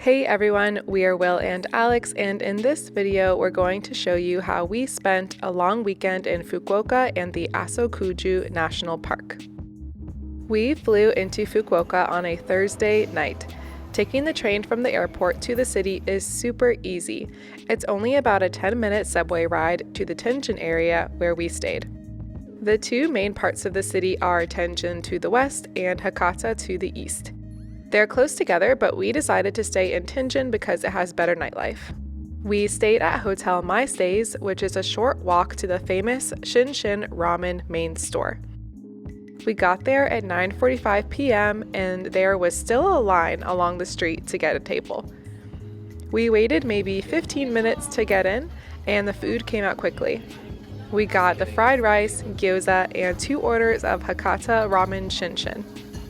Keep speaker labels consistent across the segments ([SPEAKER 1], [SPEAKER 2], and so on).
[SPEAKER 1] Hey everyone, we are Will and Alex, and in this video we're going to show you how we spent a long weekend in Fukuoka and the Aso-Kuju National Park. We flew into Fukuoka on a Thursday night. Taking the train from the airport to the city is super easy. It's only about a 10-minute subway ride to the Tenjin area where we stayed. The two main parts of the city are Tenjin to the west and Hakata to the east. They're close together, but we decided to stay in Tenjin because it has better nightlife. We stayed at Hotel My Stays, which is a short walk to the famous Shinshin ramen main store. We got there at 9:45 p.m. and there was still a line along the street to get a table. We waited maybe 15 minutes to get in, and the food came out quickly. We got the fried rice, gyoza, and 2 orders of Hakata ramen shinshin.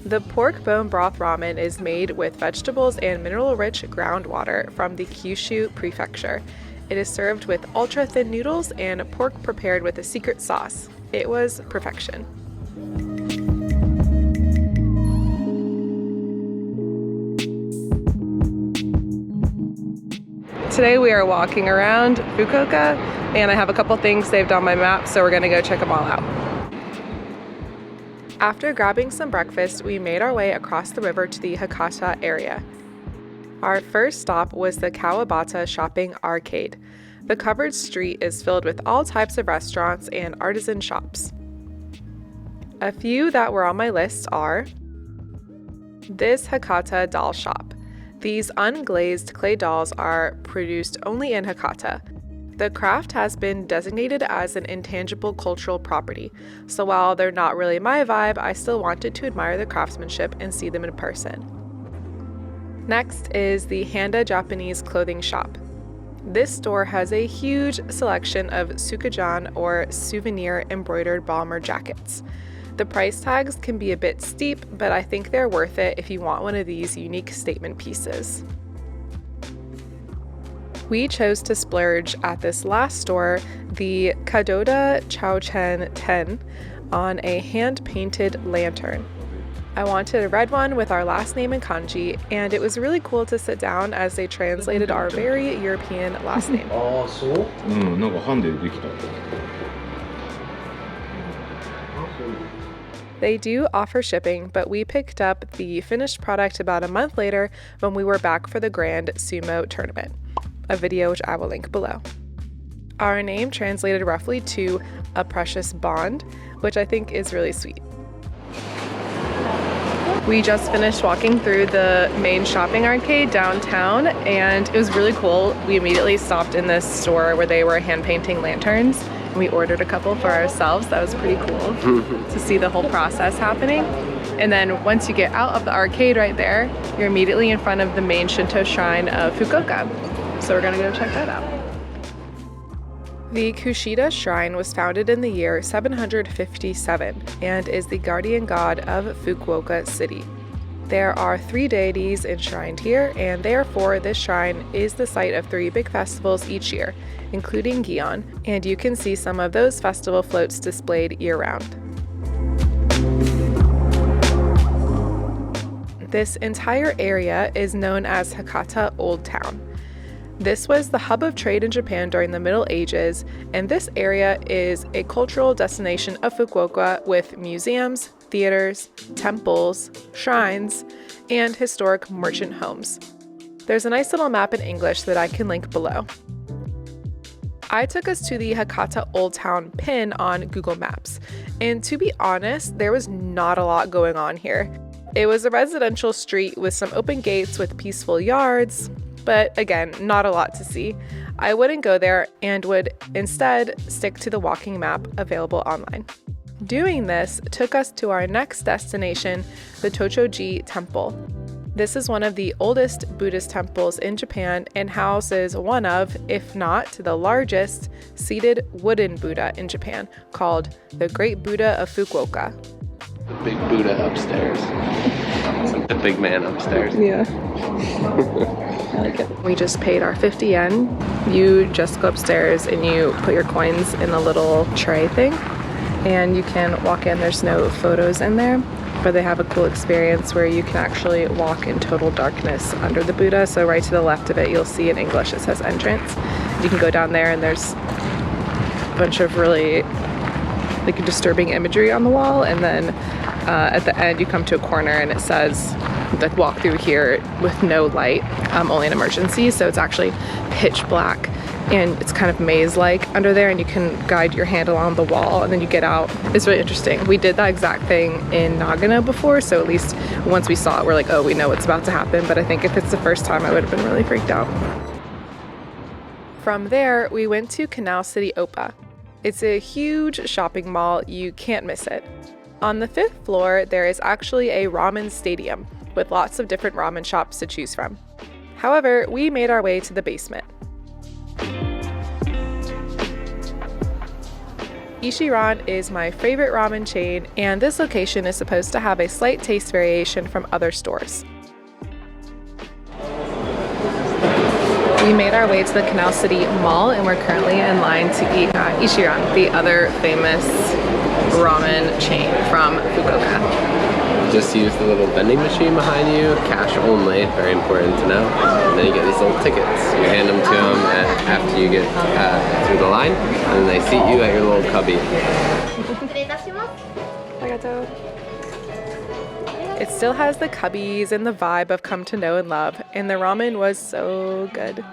[SPEAKER 1] The pork bone broth ramen is made with vegetables and mineral-rich groundwater from the Kyushu prefecture. It is served with ultra-thin noodles and pork prepared with a secret sauce. It was perfection. Today we are walking around Fukuoka, and I have a couple things saved on my map, so we're gonna go check them all out. After grabbing some breakfast, we made our way across the river to the Hakata area. Our first stop was the Kawabata Shopping Arcade. The covered street is filled with all types of restaurants and artisan shops. A few that were on my list are this Hakata doll shop. These unglazed clay dolls are produced only in Hakata. The craft has been designated as an intangible cultural property, so while they're not really my vibe, I still wanted to admire the craftsmanship and see them in person. Next is the Handa Japanese clothing shop. This store has a huge selection of tsukujan or souvenir embroidered bomber jackets. The price tags can be a bit steep, but I think they're worth it if you want one of these unique statement pieces. We chose to splurge at this last store, the Kadoda Chouchen Ten, on a hand-painted lantern. I wanted a red one with our last name in kanji, and it was really cool to sit down as they translated our very European last name. They do offer shipping, but we picked up the finished product about a month later when we were back for the Grand Sumo tournament, a video which I will link below. Our name translated roughly to a precious bond, which I think is really sweet. We just finished walking through the main shopping arcade downtown, and it was really cool. We immediately stopped in this store where they were hand painting lanterns, and we ordered a couple for ourselves. That was pretty cool to see the whole process happening. And then once you get out of the arcade right there, you're immediately in front of the main Shinto shrine of Fukuoka. So we're gonna go check that out. The Kushida Shrine was founded in the year 757 and is the guardian god of Fukuoka City. There are 3 deities enshrined here, and therefore this shrine is the site of 3 big festivals each year, including Gion, and you can see some of those festival floats displayed year-round. This entire area is known as Hakata Old Town. This was the hub of trade in Japan during the Middle Ages, and this area is a cultural destination of Fukuoka with museums, theaters, temples, shrines, and historic merchant homes. There's a nice little map in English that I can link below. I took us to the Hakata Old Town pin on Google Maps, and to be honest, there was not a lot going on here. It was a residential street with some open gates with peaceful yards, but again, not a lot to see. I wouldn't go there and would instead stick to the walking map available online. Doing this took us to our next destination, the Tochoji Temple. This is one of the oldest Buddhist temples in Japan and houses one of, if not the largest, seated wooden Buddha in Japan, called the Great Buddha of Fukuoka.
[SPEAKER 2] The big Buddha upstairs. It's like the big man upstairs.
[SPEAKER 1] Yeah. I like it. We just paid our 50 yen. You just go upstairs and you put your coins in a little tray thing, and you can walk in. There's no photos in there. but they have a cool experience where you can actually walk in total darkness under the Buddha. So right to the left of it, you'll see in English it says entrance. You can go down there and there's a bunch of really like disturbing imagery on the wall, and then at the end you come to a corner and it says like walk through here with no light, only an emergency. So it's actually pitch black and it's kind of maze-like under there, and you can guide your hand along the wall and then you get out. It's really interesting. We did that exact thing in Nagano before, so at least once we saw it we're like, oh, we know what's about to happen. But I think if it's the first time I would have been really freaked out. From there we went to Canal City Oppa. It's a huge shopping mall, you can't miss it. On the 5th floor there is actually a ramen stadium with lots of different ramen shops to choose from. However, we made our way to the basement. Ishiran is my favorite ramen chain, and this location is supposed to have a slight taste variation from other stores. We made our way to the Canal City Mall and we're currently in line to eat at Ishiran, the other famous ramen chain from Fukuoka.
[SPEAKER 2] Just use the little vending machine behind you, cash only, very important to know. And then you get these little tickets. You hand them to them after you get through the line, and then they seat you at your little cubby.
[SPEAKER 1] It still has the cubbies and the vibe I've come to know and love, and the ramen was so good.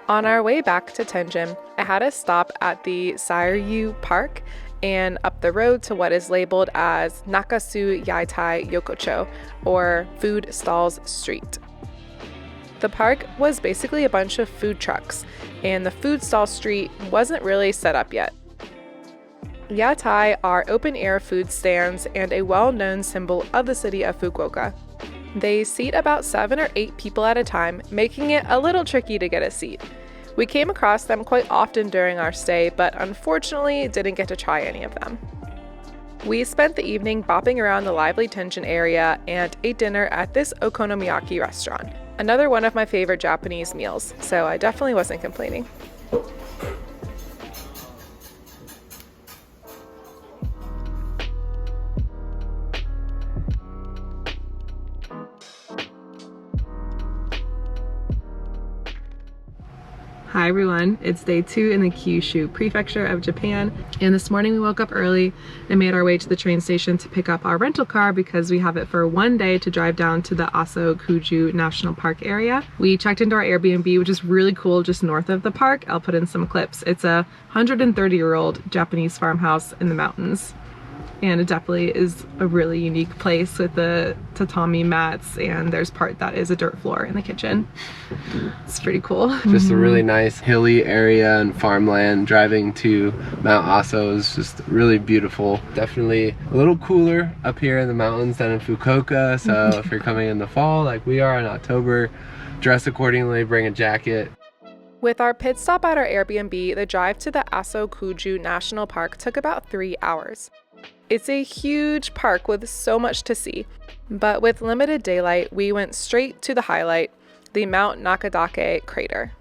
[SPEAKER 1] On our way back to Tenjin, I had a stop at the Sairyu Park and up the road to what is labeled as Nakasu Yaitai Yokocho, or Food Stalls Street. The park was basically a bunch of food trucks, and the food stall street wasn't really set up yet. Yatai are open-air food stands and a well-known symbol of the city of Fukuoka. They seat about 7 or 8 people at a time, making it a little tricky to get a seat. We came across them quite often during our stay, but unfortunately didn't get to try any of them. We spent the evening bopping around the lively Tenjin area and ate dinner at this okonomiyaki restaurant, another one of my favorite Japanese meals, so I definitely wasn't complaining. Hi everyone, it's day 2 in the Kyushu prefecture of Japan, and this morning we woke up early and made our way to the train station to pick up our rental car because we have it for one day to drive down to the Aso-Kuju National Park area. We checked into our Airbnb, which is really cool, just north of the park. I'll put in some clips. It's a 130-year-old Japanese farmhouse in the mountains. And it definitely is a really unique place with the tatami mats, and there's part that is a dirt floor in the kitchen. It's pretty cool.
[SPEAKER 2] Just a really nice hilly area and farmland. Driving to Mount Aso is just really beautiful. Definitely a little cooler up here in the mountains than in Fukuoka, so if you're coming in the fall like we are in October, dress accordingly, bring a jacket.
[SPEAKER 1] With our pit stop at our Airbnb, the drive to the Aso-Kuju National Park took about 3 hours. It's a huge park with so much to see, but with limited daylight, we went straight to the highlight, the Mount Nakadake crater.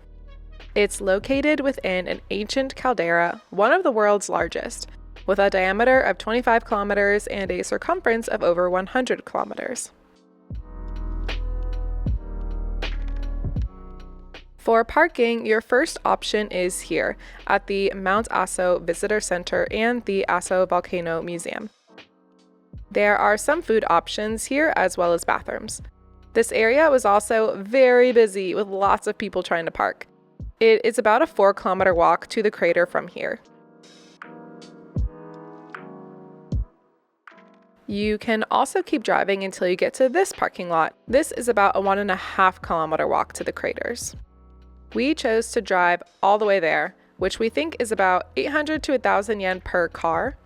[SPEAKER 1] It's located within an ancient caldera, one of the world's largest, with a diameter of 25 kilometers and a circumference of over 100 kilometers. For parking, your first option is here at the Mount Aso Visitor Center and the Aso Volcano Museum. There are some food options here as well as bathrooms. This area was also very busy with lots of people trying to park. It is about a 4-kilometer walk to the crater from here. You can also keep driving until you get to this parking lot. This is about a 1.5-kilometer walk to the craters. We chose to drive all the way there, which we think is about 800 to 1,000 yen per car.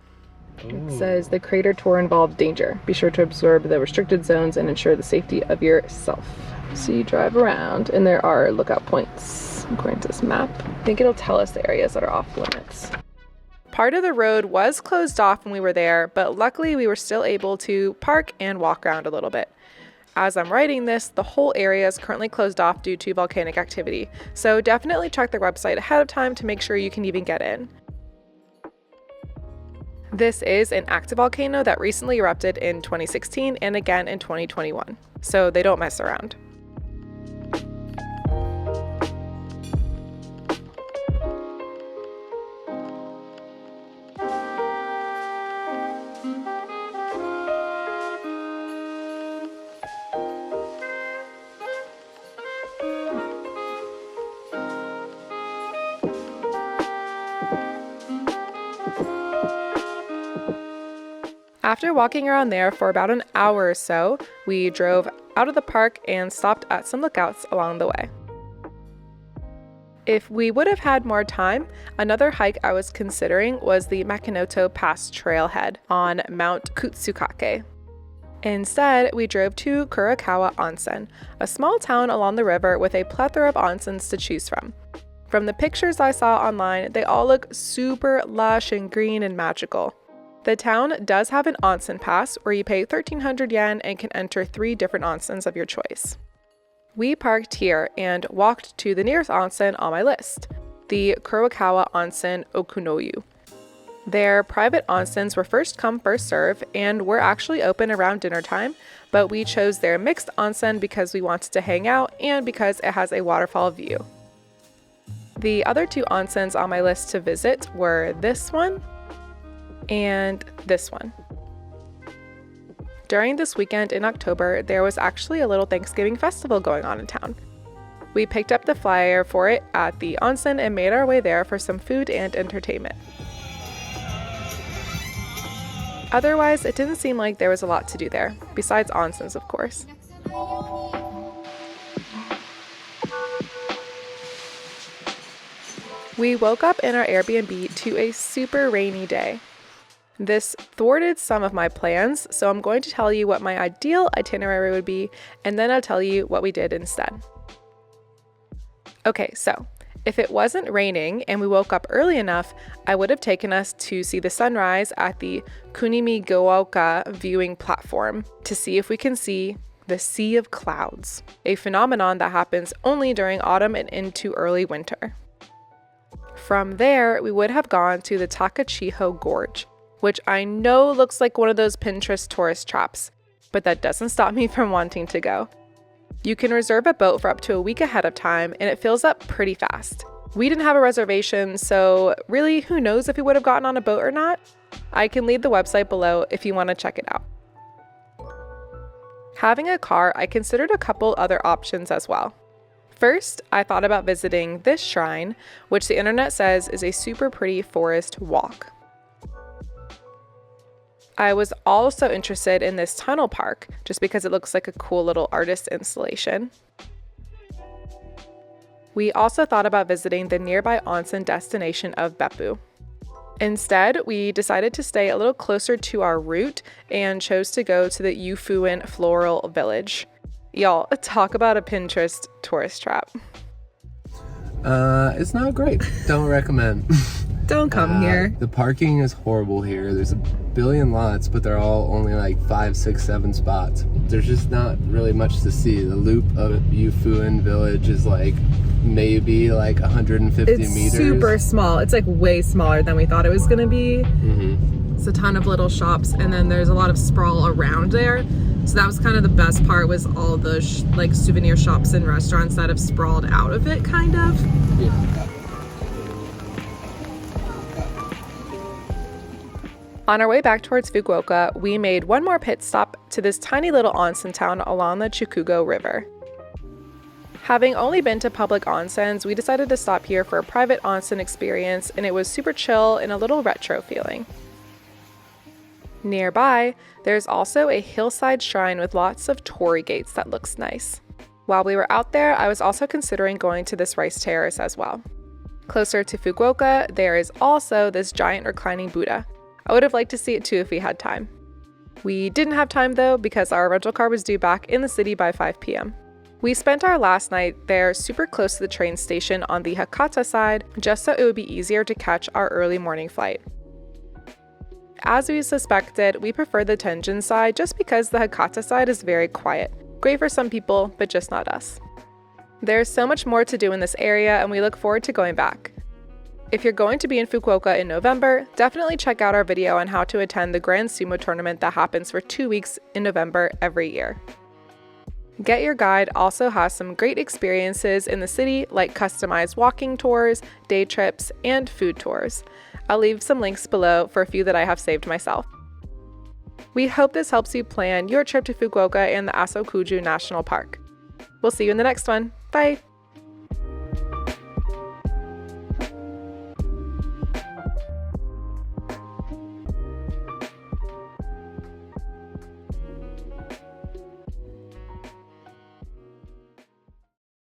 [SPEAKER 1] It says the crater tour involved danger. Be sure to observe the restricted zones and ensure the safety of yourself. So you drive around and there are lookout points according to this map. I think it'll tell us the areas that are off limits. Part of the road was closed off when we were there, but luckily we were still able to park and walk around a little bit. As I'm writing this, the whole area is currently closed off due to volcanic activity, so definitely check their website ahead of time to make sure you can even get in. This is an active volcano that recently erupted in 2016 and again in 2021, so they don't mess around. After walking around there for about an hour or so, we drove out of the park and stopped at some lookouts along the way. If we would have had more time, another hike I was considering was the Makinoto Pass trailhead on Mount Kutsukake. Instead, we drove to Kurokawa Onsen, a small town along the river with a plethora of onsens to choose from. From the pictures I saw online, they all look super lush and green and magical. The town does have an onsen pass where you pay 1,300 yen and can enter 3 different onsens of your choice. We parked here and walked to the nearest onsen on my list, the Kurokawa Onsen Okunoyu. Their private onsens were first come, first serve, and were actually open around dinner time, but we chose their mixed onsen because we wanted to hang out and because it has a waterfall view. The other 2 onsens on my list to visit were this one and this one. During this weekend in October, there was actually a little Thanksgiving festival going on in town. We picked up the flyer for it at the onsen and made our way there for some food and entertainment. Otherwise, it didn't seem like there was a lot to do there, besides onsens, of course. We woke up in our Airbnb to a super rainy day. This thwarted some of my plans, so I'm going to tell you what my ideal itinerary would be, and then I'll tell you what we did instead. Okay, so if it wasn't raining and we woke up early enough, I would have taken us to see the sunrise at the Kunimi-Gaoka viewing platform to see if we can see the Sea of Clouds, a phenomenon that happens only during autumn and into early winter. From there, we would have gone to the Takachiho Gorge, which I know looks like one of those Pinterest tourist traps, but that doesn't stop me from wanting to go. You can reserve a boat for up to a week ahead of time, and it fills up pretty fast. We didn't have a reservation, so really, who knows if we would have gotten on a boat or not? I can leave the website below if you want to check it out. Having a car, I considered a couple other options as well. First, I thought about visiting this shrine, which the internet says is a super pretty forest walk. I was also interested in this tunnel park, just because it looks like a cool little artist installation. We also thought about visiting the nearby onsen destination of Beppu. Instead, we decided to stay a little closer to our route and chose to go to the Yufuin Floral Village. Y'all, talk about a Pinterest tourist trap.
[SPEAKER 2] It's not great. Don't recommend.
[SPEAKER 1] Don't come here.
[SPEAKER 2] The parking is horrible here. There's a billion lots, but they're all only like 5, 6, 7 spots. There's just not really much to see. The loop of Yufuin Village is like maybe like 150 meters.
[SPEAKER 1] It's super small. It's like way smaller than we thought it was gonna be.
[SPEAKER 2] Mm-hmm.
[SPEAKER 1] It's a ton of little shops, and then there's a lot of sprawl around there. So that was kind of the best part, was all the like souvenir shops and restaurants that have sprawled out of it, kind of.
[SPEAKER 2] Yeah.
[SPEAKER 1] On our way back towards Fukuoka, we made one more pit stop to this tiny little onsen town along the Chikugo River. Having only been to public onsens, we decided to stop here for a private onsen experience, and it was super chill and a little retro feeling. Nearby, there's also a hillside shrine with lots of torii gates that looks nice. While we were out there, I was also considering going to this rice terrace as well. Closer to Fukuoka, there is also this giant reclining Buddha. I would have liked to see it too if we had time. We didn't have time though, because our rental car was due back in the city by 5 p.m. We spent our last night there super close to the train station on the Hakata side, just so it would be easier to catch our early morning flight. As we suspected, we prefer the Tenjin side just because the Hakata side is very quiet. Great for some people, but just not us. There's so much more to do in this area, and we look forward to going back. If you're going to be in Fukuoka in November, definitely check out our video on how to attend the Grand Sumo tournament that happens for 2 weeks in November every year. Get Your Guide also has some great experiences in the city like customized walking tours, day trips, and food tours. I'll leave some links below for a few that I have saved myself. We hope this helps you plan your trip to Fukuoka and the Aso-Kuju National Park. We'll see you in the next one. Bye!